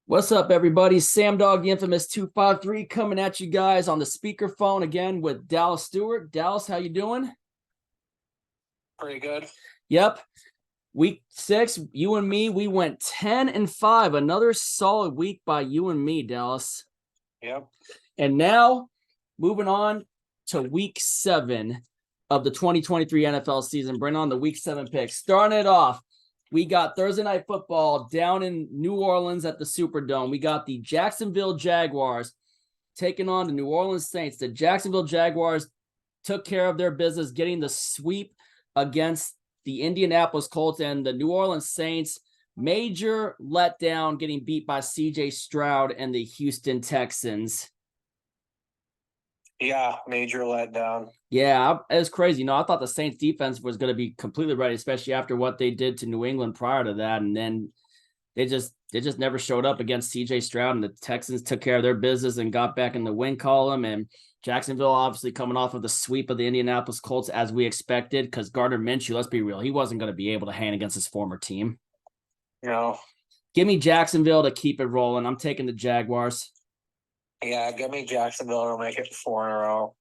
What's up, everybody? Sam Dog, the infamous 253, coming at you guys on the speakerphone again with Dallas Stewart. Dallas, how you doing? Pretty good. Yep. Week 6, you and me, we went 10-5. Another solid week by you and me, Dallas. Yep. And now, moving on to week 7 of the 2023 NFL season. Bring on the week 7 picks. Starting it off, we got Thursday Night Football down in New Orleans at the Superdome. We got the Jacksonville Jaguars taking on the New Orleans Saints. The Jacksonville Jaguars took care of their business, getting the sweep against the Indianapolis Colts, and the New Orleans Saints, major letdown, getting beat by CJ Stroud and the Houston Texans. Yeah, major letdown. Yeah, it's crazy. I thought the Saints defense was going to be completely ready, especially after what they did to New England prior to that. And then they just never showed up against CJ Stroud, and the Texans took care of their business and got back in the win column. And Jacksonville obviously coming off of the sweep of the Indianapolis Colts as we expected, because Gardner Minshew, let's be real, he wasn't going to be able to hang against his former team. No. Give me Jacksonville to keep it rolling. I'm taking the Jaguars. Yeah, give me Jacksonville to make it 4 in a row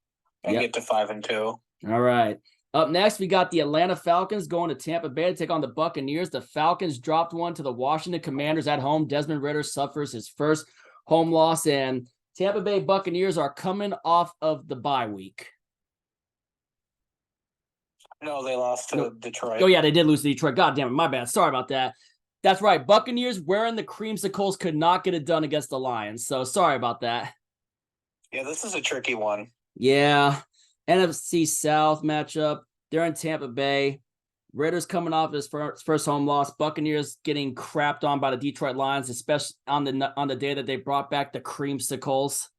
and get to 5-2. All right. Up next, we got the Atlanta Falcons going to Tampa Bay to take on the Buccaneers. The Falcons dropped one to the Washington Commanders at home. Desmond Ridder suffers his first home loss, and Tampa Bay Buccaneers are coming off of the bye week. No, they lost to Detroit. Oh, yeah, they did lose to Detroit. God damn it, my bad. Sorry about that. That's right. Buccaneers wearing the creamsicles could not get it done against the Lions, so sorry about that. Yeah, this is a tricky one. Yeah. NFC South matchup. They're in Tampa Bay. Ridder's coming off his first home loss. Buccaneers getting crapped on by the Detroit Lions, especially on the day that they brought back the creamsicles.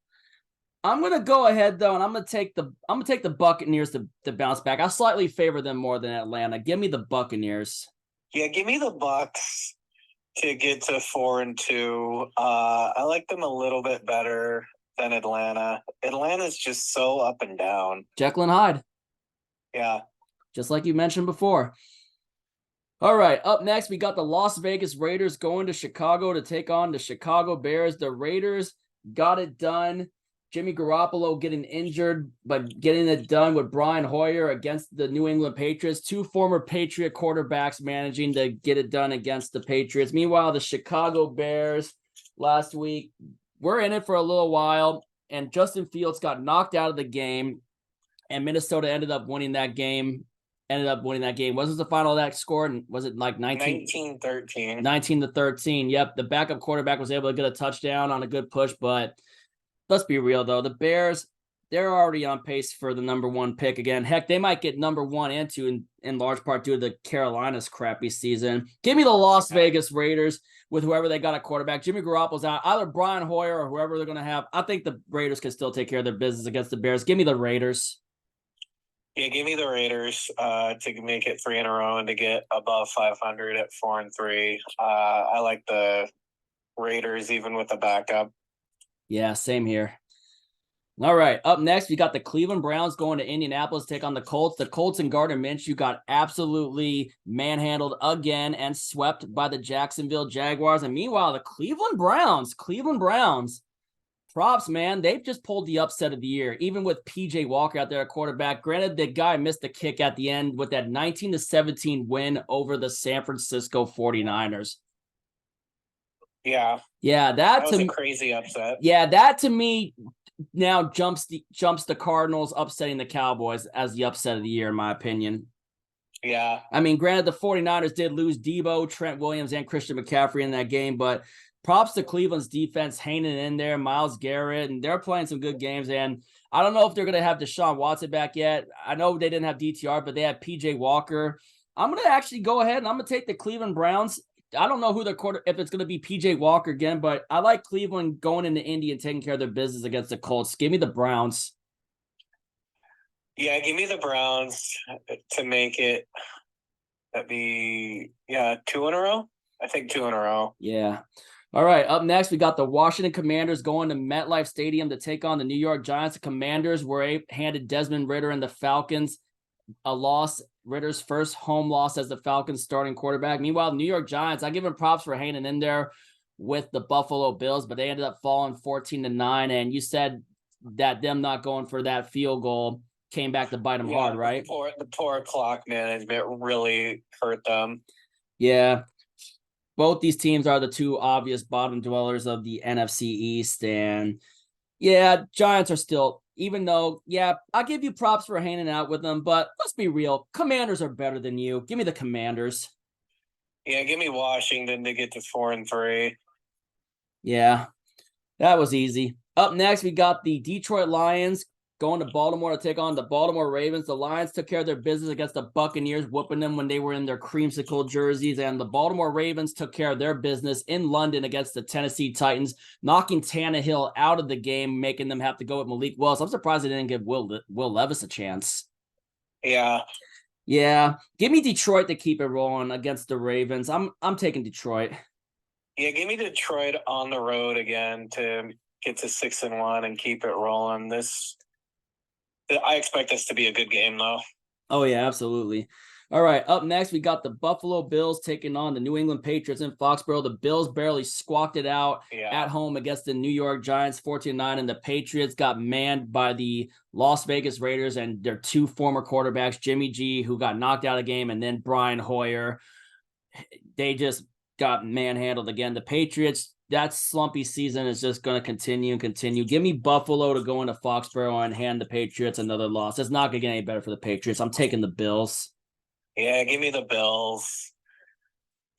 I'm gonna go ahead though, and I'm gonna take the Buccaneers to bounce back. I slightly favor them more than Atlanta. Give me the Buccaneers. Yeah, give me the Bucks to get to 4-2. I like them a little bit better than Atlanta. Atlanta's just so up and down. Jekyll and Hyde. Yeah. Just like you mentioned before. All right, up next, we got the Las Vegas Raiders going to Chicago to take on the Chicago Bears. The Raiders got it done. Jimmy Garoppolo getting injured, but getting it done with Brian Hoyer against the New England Patriots. 2 former Patriot quarterbacks managing to get it done against the Patriots. Meanwhile, the Chicago Bears last week were in it for a little while, and Justin Fields got knocked out of the game, and Minnesota ended up winning that game. What was the final of that score? Was it like 19-13? 19-13. Yep. The backup quarterback was able to get a touchdown on a good push, but let's be real, though. The Bears, they're already on pace for the number 1 pick again. Heck, they might get number 1 and 2 in large part due to the Carolina's crappy season. Give me the Las Vegas Raiders with whoever they got at quarterback. Jimmy Garoppolo's out. Either Brian Hoyer or whoever they're going to have. I think the Raiders can still take care of their business against the Bears. Give me the Raiders. Yeah, give me the Raiders to make it 3 in a row and to get above 500 at 4-3. I like the Raiders even with the backup. Yeah, same here. All right, up next, we got the Cleveland Browns going to Indianapolis to take on the Colts. The Colts and Gardner Minshew got absolutely manhandled again and swept by the Jacksonville Jaguars. And meanwhile, the Cleveland Browns, props, man. They've just pulled the upset of the year, even with PJ Walker out there at quarterback. Granted, the guy missed the kick at the end with that 19-17 win over the San Francisco 49ers. Yeah. Yeah, that was a crazy upset. Yeah, that to me now jumps the Cardinals upsetting the Cowboys as the upset of the year, in my opinion. Yeah. I mean, granted, the 49ers did lose Debo, Trent Williams, and Christian McCaffrey in that game, but props to Cleveland's defense hanging in there, Myles Garrett, and they're playing some good games. And I don't know if they're going to have Deshaun Watson back yet. I know they didn't have DTR, but they had PJ Walker. I'm going to actually go ahead and I'm going to take the Cleveland Browns. I don't know who if it's going to be PJ Walker again, but I like Cleveland going into Indy and taking care of their business against the Colts. Give me the Browns. Yeah, give me the Browns to make it. That'd be 2 in a row. I think 2 in a row. Yeah. All right, up next, we got the Washington Commanders going to MetLife Stadium to take on the New York Giants. The Commanders were handed Desmond Ridder and the Falcons a loss. Ridder's first home loss as the Falcons starting quarterback. Meanwhile, the New York Giants, I give them props for hanging in there with the Buffalo Bills, but they ended up falling 14-9. And you said that them not going for that field goal came back to bite them hard, right? The poor clock management really hurt them. Yeah. Both these teams are the two obvious bottom dwellers of the NFC East. And yeah, Giants are still, even though, yeah, I'll give you props for hanging out with them, but let's be real. Commanders are better than you. Give me the Commanders. Yeah, give me Washington to get to 4-3. Yeah, that was easy. Up next, we got the Detroit Lions going to Baltimore to take on the Baltimore Ravens. The Lions took care of their business against the Buccaneers, whooping them when they were in their creamsicle jerseys. And the Baltimore Ravens took care of their business in London against the Tennessee Titans, knocking Tannehill out of the game, making them have to go with Malik Willis. I'm surprised they didn't give Will Levis a chance. Yeah. Yeah. Give me Detroit to keep it rolling against the Ravens. I'm taking Detroit. Yeah, give me Detroit on the road again to get to 6-1 and keep it rolling. I expect this to be a good game, though. Oh, yeah, absolutely. All right, up next, we got the Buffalo Bills taking on the New England Patriots in Foxborough. The Bills barely squawked it out at home against the New York Giants, 14-9, and the Patriots got manned by the Las Vegas Raiders and their two former quarterbacks, Jimmy G, who got knocked out of the game, and then Brian Hoyer. They just got manhandled again. The Patriots, that slumpy season is just going to continue and continue. Give me Buffalo to go into Foxborough and hand the Patriots another loss. It's not going to get any better for the Patriots. I'm taking the Bills. Yeah, give me the Bills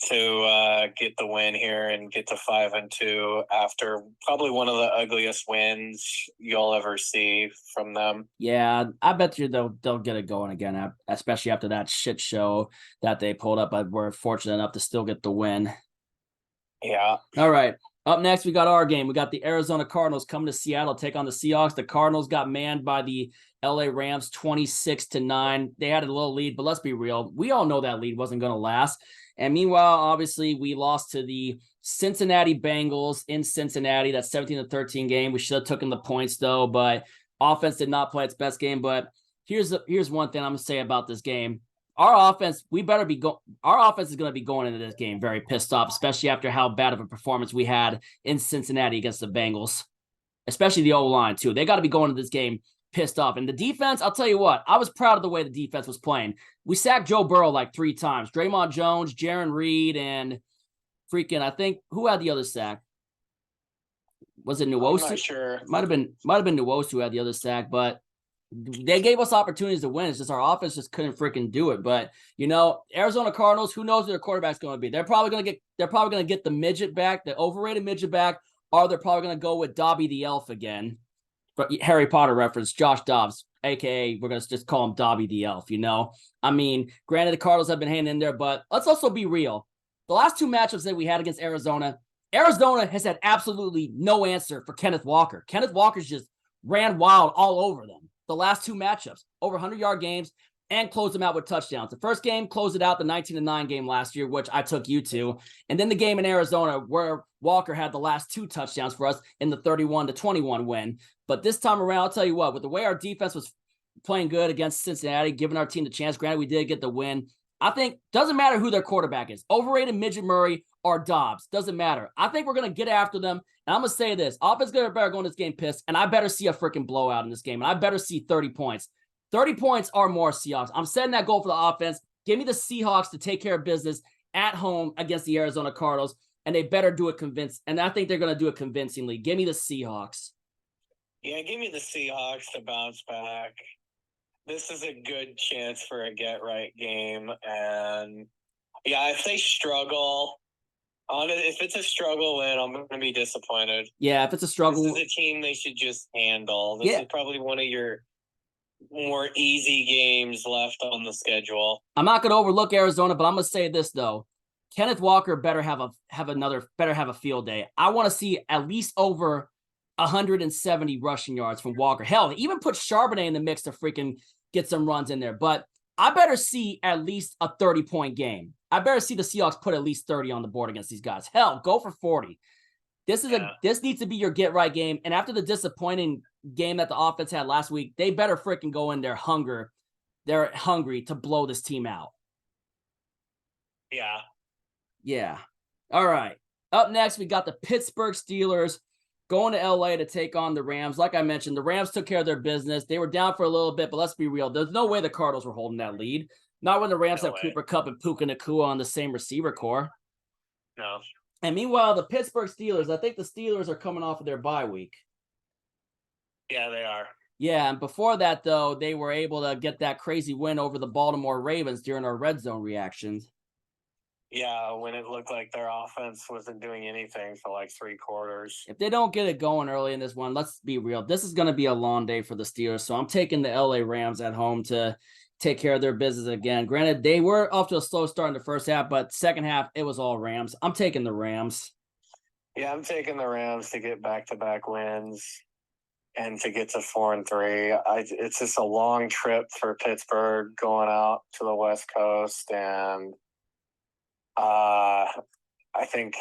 to get the win here and get to 5-2 after probably one of the ugliest wins you'll ever see from them. Yeah, I bet you they'll get it going again, especially after that shit show that they pulled up. But we're fortunate enough to still get the win. Yeah. All right. Up next, we got our game. We got the Arizona Cardinals coming to Seattle, take on the Seahawks. The Cardinals got manned by the LA Rams 26-9. They had a little lead, but let's be real. We all know that lead wasn't going to last. And meanwhile, obviously, we lost to the Cincinnati Bengals in Cincinnati. That 17-13 game. We should have taken the points, though, but offense did not play its best game. But here's one thing I'm going to say about this game. Our offense, our offense is going to be going into this game very pissed off, especially after how bad of a performance we had in Cincinnati against the Bengals, especially the O-line, too. They got to be going into this game pissed off. And the defense, I'll tell you what, I was proud of the way the defense was playing. We sacked Joe Burrow like 3 times. Draymond Jones, Jaron Reed, and freaking, I think, who had the other sack? Was it Nwosu? I'm not sure. Might have been Nwosu who had the other sack, but they gave us opportunities to win. It's just our offense just couldn't freaking do it. But Arizona Cardinals, who knows who their quarterback's going to be? They're probably going to get the midget back, the overrated midget back, or they're probably going to go with Dobby the Elf again. But Harry Potter reference, Josh Dobbs, aka we're going to just call him Dobby the Elf. I mean, granted the Cardinals have been hanging in there, but let's also be real. The last 2 matchups that we had against Arizona has had absolutely no answer for Kenneth Walker. Kenneth Walker's just ran wild all over them. The last 2 matchups, over 100-yard games, and closed them out with touchdowns. The first game closed it out, the 19-9 game last year, which I took you to. And then the game in Arizona where Walker had the last 2 touchdowns for us in the 31-21 win. But this time around, I'll tell you what, with the way our defense was playing good against Cincinnati, giving our team the chance, granted we did get the win, I think doesn't matter who their quarterback is, overrated Midget Murray or Dobbs, doesn't matter. I think we're going to get after them. And I'm going to say this, offense better go in this game pissed, and I better see a freaking blowout in this game, and I better see 30 points. 30 points or more Seahawks. I'm setting that goal for the offense. Give me the Seahawks to take care of business at home against the Arizona Cardinals, and they better do it and I think they're going to do it convincingly. Give me the Seahawks. Yeah, give me the Seahawks to bounce back. This is a good chance for a get-right game, and yeah, if they struggle, if it's a struggle win, I'm going to be disappointed. Yeah, if it's a struggle, this is a team they should just handle. This is probably one of your more easy games left on the schedule. I'm not going to overlook Arizona, but I'm going to say this though: Kenneth Walker better have a field day. I want to see at least over 170 rushing yards from Walker. Hell, even put Charbonnet in the mix to freaking get some runs in there. But I better see at least a 30-point game. I better see the Seahawks put at least 30 on the board against these guys. Hell, go for 40. This needs to be your get-right game. And after the disappointing game that the offense had last week, they better freaking go in there hungry. They're hungry to blow this team out. Yeah. Yeah. All right. Up next, we got the Pittsburgh Steelers going to LA to take on the Rams. Like I mentioned, the Rams took care of their business. They were down for a little bit, but let's be real. There's no way the Cardinals were holding that lead. Not when the Rams No have way. Cooper Kupp and Puka Nacua on the same receiver core. No. And meanwhile, the Pittsburgh Steelers, I think the Steelers are coming off of their bye week. Yeah, they are. Yeah, and before that, though, they were able to get that crazy win over the Baltimore Ravens during our red zone reactions. Yeah, when it looked like their offense wasn't doing anything for like 3 quarters. If they don't get it going early in this one, let's be real. This is going to be a long day for the Steelers. So I'm taking the LA Rams at home to take care of their business again. Granted, they were off to a slow start in the first half, but second half, it was all Rams. I'm taking the Rams. Yeah, I'm taking the Rams to get back-to-back wins and to get to 4-3. It's just a long trip for Pittsburgh going out to the West Coast, and I think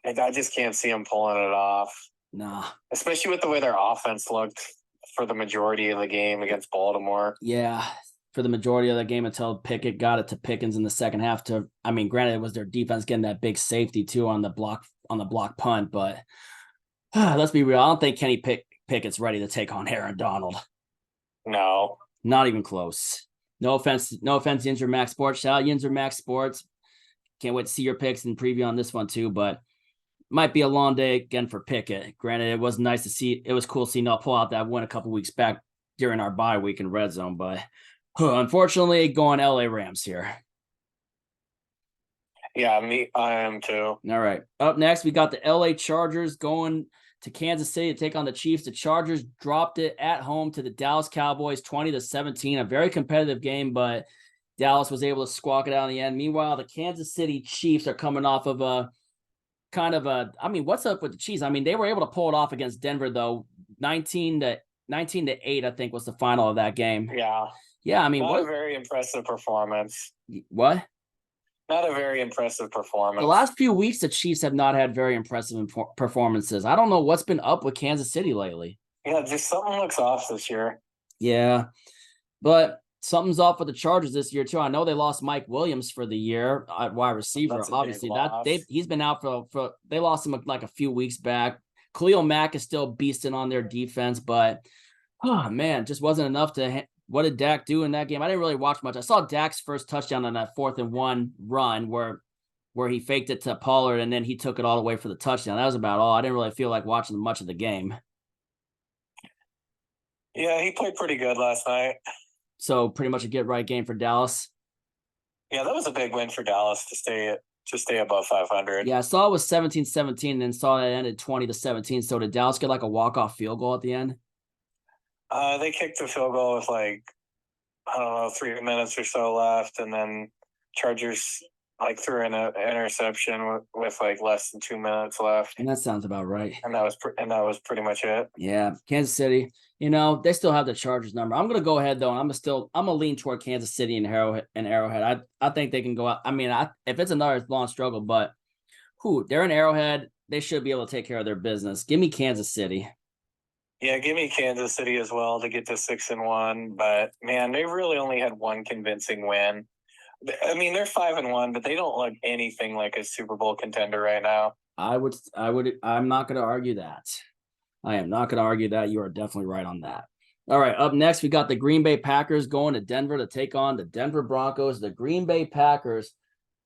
I just can't see them pulling it off. Nah. Especially with the way their offense looked for the majority of the game against Baltimore. Yeah, for the majority of the game until Pickett got it to Pickens in the second half. Granted, it was their defense getting that big safety too on the block punt, but let's be real. I don't think Kenny Pickett's ready to take on Aaron Donald. No. Not even close. No offense, Yinzer Max Sports. Shout out Yinzer Max Sports. Can't wait to see your picks and preview on this one too, but might be a long day again for Pickett. Granted, it was nice to see. It was cool seeing him pull out that win a couple weeks back during our bye week in red zone, but unfortunately, going LA Rams here. Yeah, I am too. All right. Up next, we got the LA Chargers going to Kansas City to take on the Chiefs. The Chargers dropped it at home to the Dallas Cowboys 20-17. A very competitive game, but Dallas was able to squawk it out in the end. Meanwhile, the Kansas City Chiefs are coming off of what's up with the Chiefs? They were able to pull it off against Denver, though. 19-8, I think, was the final of that game. Yeah. Yeah, not a very impressive performance. What? Not a very impressive performance. The last few weeks, the Chiefs have not had very impressive performances. I don't know what's been up with Kansas City lately. Yeah, just something looks off this year. Yeah, but something's off with the Chargers this year too. I know they lost Mike Williams for the year at wide receiver. Obviously, he's been out for. They lost him like a few weeks back. Khalil Mack is still beasting on their defense, but oh man, just wasn't enough to. What did Dak do in that game? I didn't really watch much. I saw Dak's first touchdown on that 4th-and-1 run where he faked it to Pollard and then he took it all the way for the touchdown. That was about all. I didn't really feel like watching much of the game. Yeah, he played pretty good last night. So pretty much a get-right game for Dallas. Yeah, that was a big win for Dallas to stay above 500. Yeah, I saw it was 17-17 and then saw it ended 20-17. So did Dallas get like a walk-off field goal at the end? They kicked the field goal with 3 minutes or so left, and then Chargers threw in an interception with less than 2 minutes left. And that sounds about right. And that was pretty much it. Yeah, Kansas City. They still have the Chargers number. I'm gonna go ahead though. I'm gonna lean toward Kansas City and Arrowhead. I think they can go out. If it's another long struggle, but they're in Arrowhead. They should be able to take care of their business. Give me Kansas City. Yeah, give me Kansas City as well to get to 6-1. But man, they've really only had one convincing win. They're 5-1, but they don't look anything like a Super Bowl contender right now. I'm not going to argue that. I am not going to argue that. You are definitely right on that. All right, up next, we got the Green Bay Packers going to Denver to take on the Denver Broncos. The Green Bay Packers,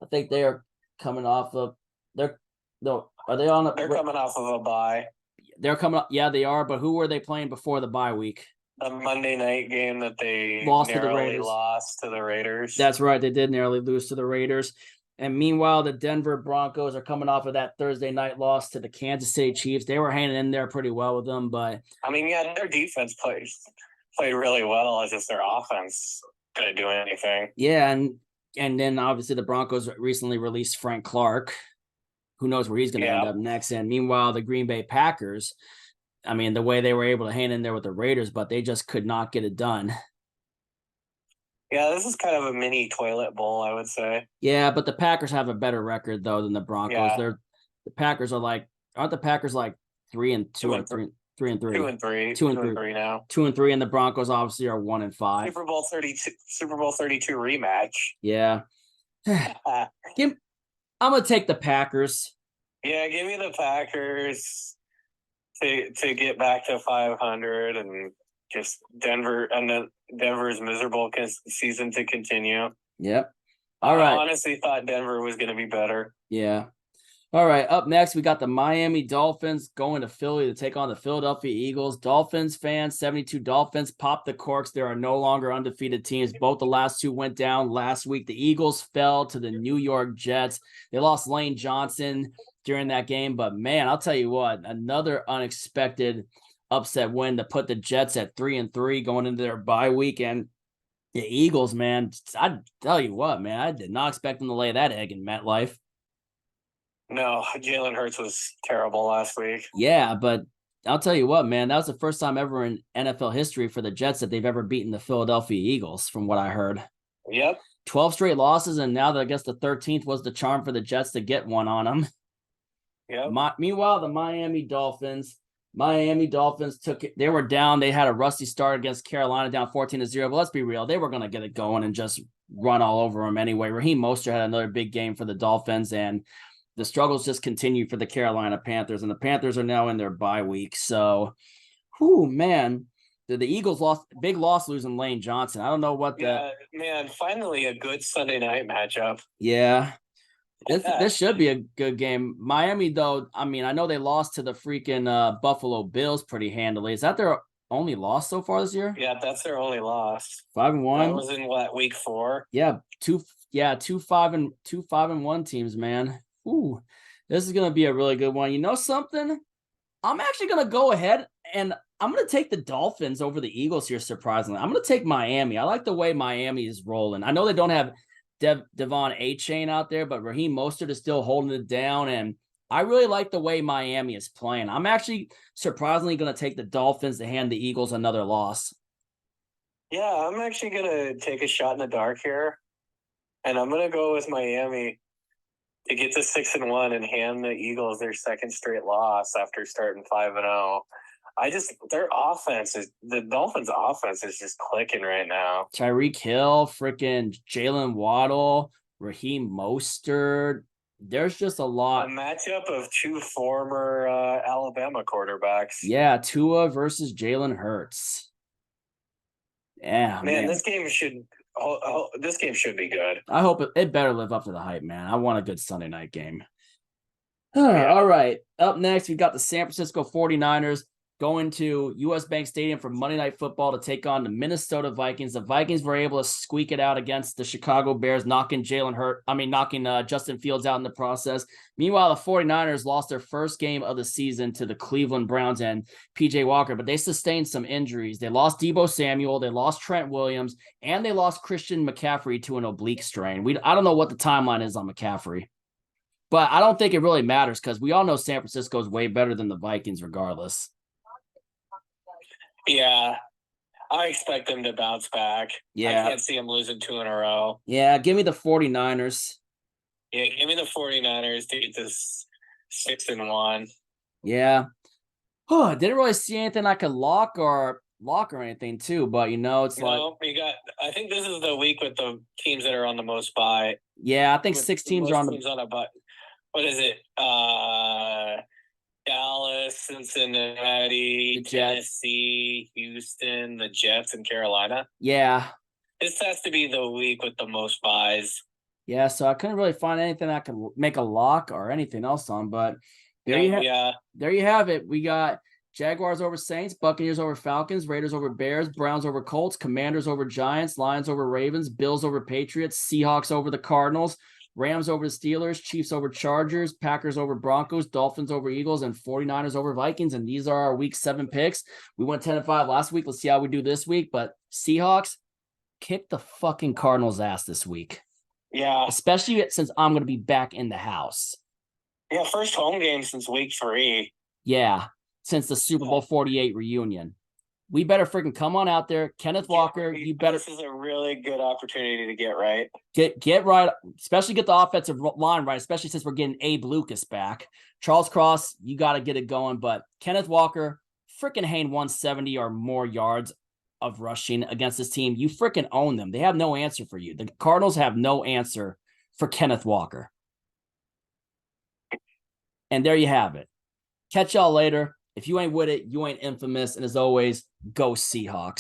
I think they are coming off of They're coming off of a bye. They're coming up. Yeah, they are. But who were they playing before the bye week? The Monday night game that they lost to the Raiders. That's right. They did narrowly lose to the Raiders. And meanwhile, the Denver Broncos are coming off of that Thursday night loss to the Kansas City Chiefs. They were hanging in there pretty well with them, but their defense played really well. It's just their offense couldn't do anything. Yeah, and then obviously the Broncos recently released Frank Clark. Who knows where he's going to end up next? And meanwhile, the Green Bay Packers, the way they were able to hang in there with the Raiders, but they just could not get it done. Yeah, this is kind of a mini toilet bowl, I would say. Yeah, but the Packers have a better record though than the Broncos. Yeah. The Packers are aren't the Packers 3-2 or 3-3? 2-3. 2-3 now. 2-3, and the Broncos obviously are 1-5. Super Bowl 32 rematch. Yeah. I'm gonna take the Packers. Yeah, give me the Packers to get back to 500 and just Denver and then Denver's miserable season to continue. Yep. All right. I honestly thought Denver was going to be better. Yeah. All right, up next, we got the Miami Dolphins going to Philly to take on the Philadelphia Eagles. Dolphins fans, 72 Dolphins, pop the corks. There are no longer undefeated teams. Both the last two went down last week. The Eagles fell to the New York Jets. They lost Lane Johnson during that game, but man, I'll tell you what, another unexpected upset win to put the Jets at 3-3 going into their bye week. And the Eagles, man, I tell you what, man, I did not expect them to lay that egg in MetLife. No, Jalen Hurts was terrible last week. Yeah, but I'll tell you what, man, that was the first time ever in NFL history for the Jets that they've ever beaten the Philadelphia Eagles, from what I heard. Yep. 12 straight losses, and now I guess the 13th was the charm for the Jets to get one on them. Yep. Meanwhile, the Miami Dolphins took it. They were down. They had a rusty start against Carolina, down 14-0. But let's be real, they were going to get it going and just run all over them anyway. Raheem Mostert had another big game for the Dolphins, and the struggles just continue for the Carolina Panthers, and the Panthers are now in their bye week. So, man, the Eagles lost, big loss losing Lane Johnson. I don't know what man, finally a good Sunday night matchup. Yeah. This should be a good game. Miami, though, I mean, I know they lost to the freaking Buffalo Bills pretty handily. Is that their only loss so far this year? Yeah, that's their only loss. 5-1. That was in what, week 4? Yeah, 2-5-1 teams, man. Ooh, this is gonna be a really good one. You know something? I'm actually gonna go ahead and I'm gonna take the Dolphins over the Eagles here. Surprisingly, I'm gonna take Miami. I like the way Miami is rolling. I know they don't have Devon A-Chain out there, but Raheem Mostert is still holding it down, and I really like the way Miami is playing. I'm actually surprisingly gonna take the Dolphins to hand the Eagles another loss. Yeah, I'm actually gonna take a shot in the dark here, and I'm gonna go with Miami to get to 6-1 and hand the Eagles their second straight loss after starting 5-0. The Dolphins' offense is just clicking right now. Tyreek Hill, freaking Jalen Waddle, Raheem Mostert. There's just a lot. A matchup of two former Alabama quarterbacks. Yeah, Tua versus Jalen Hurts. Yeah, man, this game should be good. I hope it better live up to the hype, man. I want a good Sunday night game. All right. Up next, we got the San Francisco 49ers going to US Bank Stadium for Monday Night Football to take on the Minnesota Vikings. The Vikings were able to squeak it out against the Chicago Bears, knocking Justin Fields out in the process. Meanwhile, the 49ers lost their first game of the season to the Cleveland Browns and PJ Walker, but they sustained some injuries. They lost Deebo Samuel, they lost Trent Williams, and they lost Christian McCaffrey to an oblique strain. I don't know what the timeline is on McCaffrey, but I don't think it really matters because we all know San Francisco is way better than the Vikings regardless. Yeah, I expect them to bounce back. Yeah. I can't see them losing 2 in a row. Yeah, give me the 49ers. Yeah, give me the 49ers to get this 6-1. Yeah. Oh, I didn't really see anything I could lock or anything too, but I think this is the week with the teams that are on the most bye. Yeah, I think 6 teams are on a bye. What is it? Dallas, Cincinnati, Tennessee, Houston, the Jets, and Carolina. Yeah. This has to be the week with the most buys. Yeah, so I couldn't really find anything I could make a lock or anything else on, but there you have it. We got Jaguars over Saints, Buccaneers over Falcons, Raiders over Bears, Browns over Colts, Commanders over Giants, Lions over Ravens, Bills over Patriots, Seahawks over the Cardinals, Rams over the Steelers, Chiefs over Chargers, Packers over Broncos, Dolphins over Eagles, and 49ers over Vikings. And these are our week 7 picks. We went 10-5 last week. Let's see how we do this week. But Seahawks, kick the fucking Cardinals' ass this week. Yeah. Especially since I'm going to be back in the house. Yeah, first home game since week 3. Yeah, since the Super Bowl 48 reunion. We better freaking come on out there. Kenneth Walker, you better. This is a really good opportunity to get right. Get right, especially get the offensive line right, especially since we're getting Abe Lucas back. Charles Cross, you got to get it going. But Kenneth Walker, freaking hang 170 or more yards of rushing against this team. You freaking own them. They have no answer for you. The Cardinals have no answer for Kenneth Walker. And there you have it. Catch y'all later. If you ain't with it, you ain't infamous. And as always, go Seahawks.